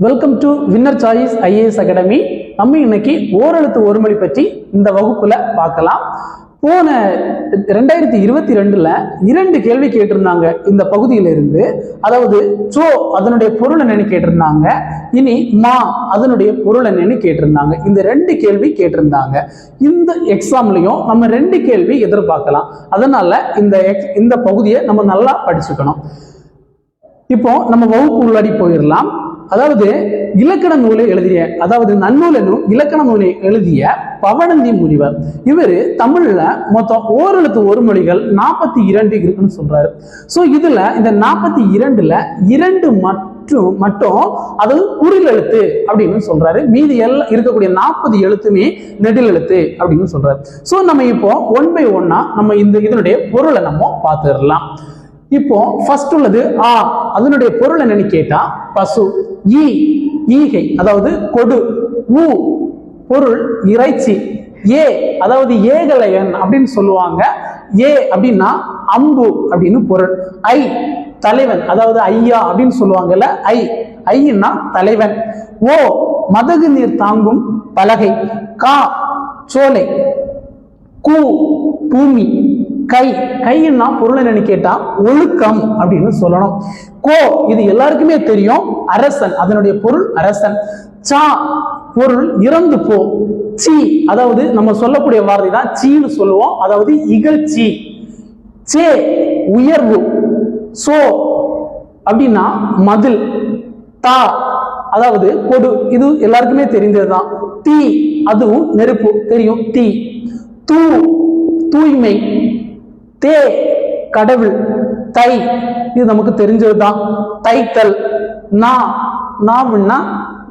Welcome to winner choice IAS academy. நம்ம இன்னைக்கு ஓரெழுத்து ஒரு மொழி பற்றி இந்த வகுப்புல பார்க்கலாம். போன 2022ல் 2 கேள்வி கேட்டிருந்தாங்க இந்த பகுதியிலிருந்து. அதாவது சோ அதனுடைய பொருள் என்னன்னு கேட்டிருந்தாங்க. இனி மா அதனுடைய பொருள் என்னன்னு கேட்டிருந்தாங்க. இந்த 2 கேள்வி கேட்டிருந்தாங்க. இந்த எக்ஸாம்லயும் நம்ம 2 கேள்வி எதிர்பார்க்கலாம். அதனால இந்த பகுதியை நம்ம நல்லா படிச்சுக்கணும். இப்போ நம்ம வகுப்பு உள்ளாடி போயிடலாம். அதாவது இலக்கண நூலை எழுதிய, அதாவது நன்னூல் என்னும் இலக்கண நூலை எழுதிய பவணந்தி முனிவர். இவர் தமிழ்ல மொத்தம் ஓரெழுத்து ஒரு மொழிகள் 42 இருக்குன்னு சொல்றாரு. ஸோ இதுல இந்த 42ல் 2 மட்டும் அதாவது குறில் எழுத்து அப்படின்னு சொல்றாரு. மீதி எல்லாம் இருக்கக்கூடிய 40 எழுத்துமே நெடில் எழுத்து அப்படின்னு சொல்றாரு. ஸோ நம்ம இப்போ 1 by 1 நம்ம இதனுடைய பொருளை நம்ம பார்த்துடலாம். இப்போ ஃபர்ஸ்ட் உள்ளது ஆ, அதனுடைய பொருள் என்னன்னு கேட்டா பசு. ஈகை அதாவது கொடு. ஊ பொருள் இறைச்சி. ஏ அதாவது ஏகலையன் அப்படின்னு சொல்லுவாங்க. ஏ அப்படின்னா அம்பு அப்படின்னு பொருள். ஐ தலைவன், அதாவது ஐயா அப்படின்னு சொல்லுவாங்கல்ல. ஐன்னா தலைவன். ஓ மதகு நீர் தாங்கும் பலகை. கா சோலை. கூ பூமி. கைன்னா பொருள் என்னன்னு கேட்டா ஒழுக்கம் அப்படின்னு சொல்லணும். கோ இது எல்லாருக்குமே தெரியும், அரசன். அதனுடைய பொருள் அரசன். சா பொருள் இறந்து போ. சி அதாவது நம்ம சொல்லக்கூடிய வார்த்தை தான் சீன்னு சொல்லுவோம், அதாவது இகழ்ச்சி. சே உயர்வு. சோ அப்படின்னா மதில். தா அதாவது கொடு, இது எல்லாருக்குமே தெரிந்ததுதான். தீ அதுவும் நெருப்பு, தெரியும், தீ. தூ தூய்மை. தே கடவுள். தை இது நமக்கு தெரிஞ்சதுதான், தைத்தல். நாவுன்னா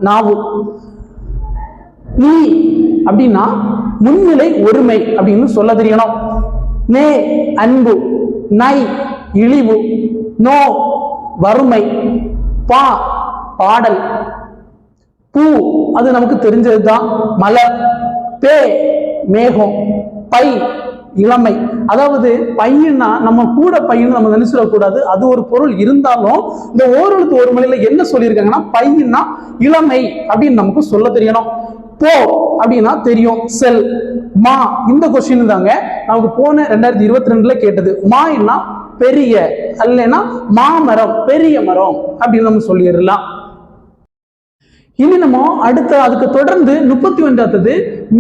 நாவு. நீ அப்படின்னா முன்னிலை ஒருமை அப்படின்னு சொல்ல தெரியணும். நே அன்பு. நை இழிவு. நோ வறுமை. பா பாடல். பூ அது நமக்கு தெரிஞ்சதுதான், மலர். பே மேகம். பை இளமை. அதாவது பையனா நம்ம கூட பையன் நம்ம நினைச்சிடக்கூடாது, அது ஒரு பொருள் இருந்தாலும் இந்த ஓரெழுத்து ஒரு மொழியில என்ன சொல்லியிருக்காங்கன்னா பையனா இளமை அப்படின்னு நமக்கு சொல்ல தெரியணும். போ அப்படின்னா தெரியும், செல். மா இந்த கொஸ்டின் தாங்க நமக்கு போன 2022ல கேட்டது. மான்னா பெரிய, அல்லனா மாமரம், பெரிய மரம் அப்படின்னு நம்ம சொல்லிடலாம். இனி நம்ம அடுத்த அதுக்கு தொடர்ந்து 31வது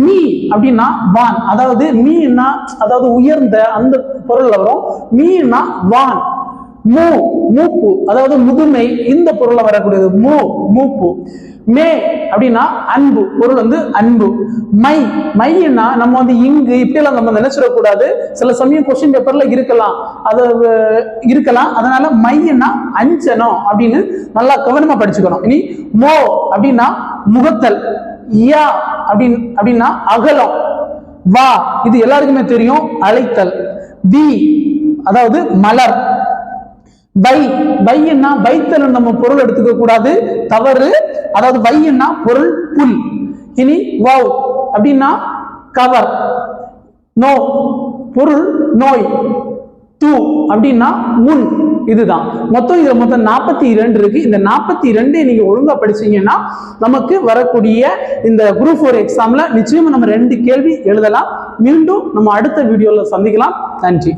மீ அப்படின்னா வான். அதாவது மீன்னா அதாவது உயர்ந்த அந்த பொருள் வரும். மீன்னா வான். மூப்பு அதாவது முதுமை, இந்த பொருள்ல வரக்கூடியது மூப்பு. மே அப்படின்னா அன்பு, பொருள் அன்பு. மைன்னா நம்ம இங்கு இப்படி எல்லாம் நம்ம நினைச்சிடக்கூடாது. சில சமயம் கொஸ்டின் பேப்பர்ல இருக்கலாம். அதனால மைன்னா அஞ்சனம் அப்படின்னு நல்லா கவனமா படிச்சுக்கணும். இனி மோ அப்படின்னா முகத்தல். யா அப்படின்னா அகலம். வா இது எல்லாருக்குமே தெரியும், அழைத்தல். வி அதாவது மலர். பையன்னா வைத்தல் நம்ம பொருள் எடுத்துக்க கூடாது, தவறு. அதாவது வையன்னா பொருள் புல். இனி வவ் அப்படின்னா கவர். நோ பொருள் நோய். தூ அப்படின்னா முன். இதுதான் மொத்தம். இதுல மொத்தம் 42 இருக்கு. இந்த 42 நீங்க ஒழுங்கா படிச்சீங்கன்னா நமக்கு வரக்கூடிய இந்த குரூப் 4 எக்ஸாம்ல நிச்சயமா நம்ம 2 கேள்வி எழுதலாம். மீண்டும் நம்ம அடுத்த வீடியோல சந்திக்கலாம். நன்றி.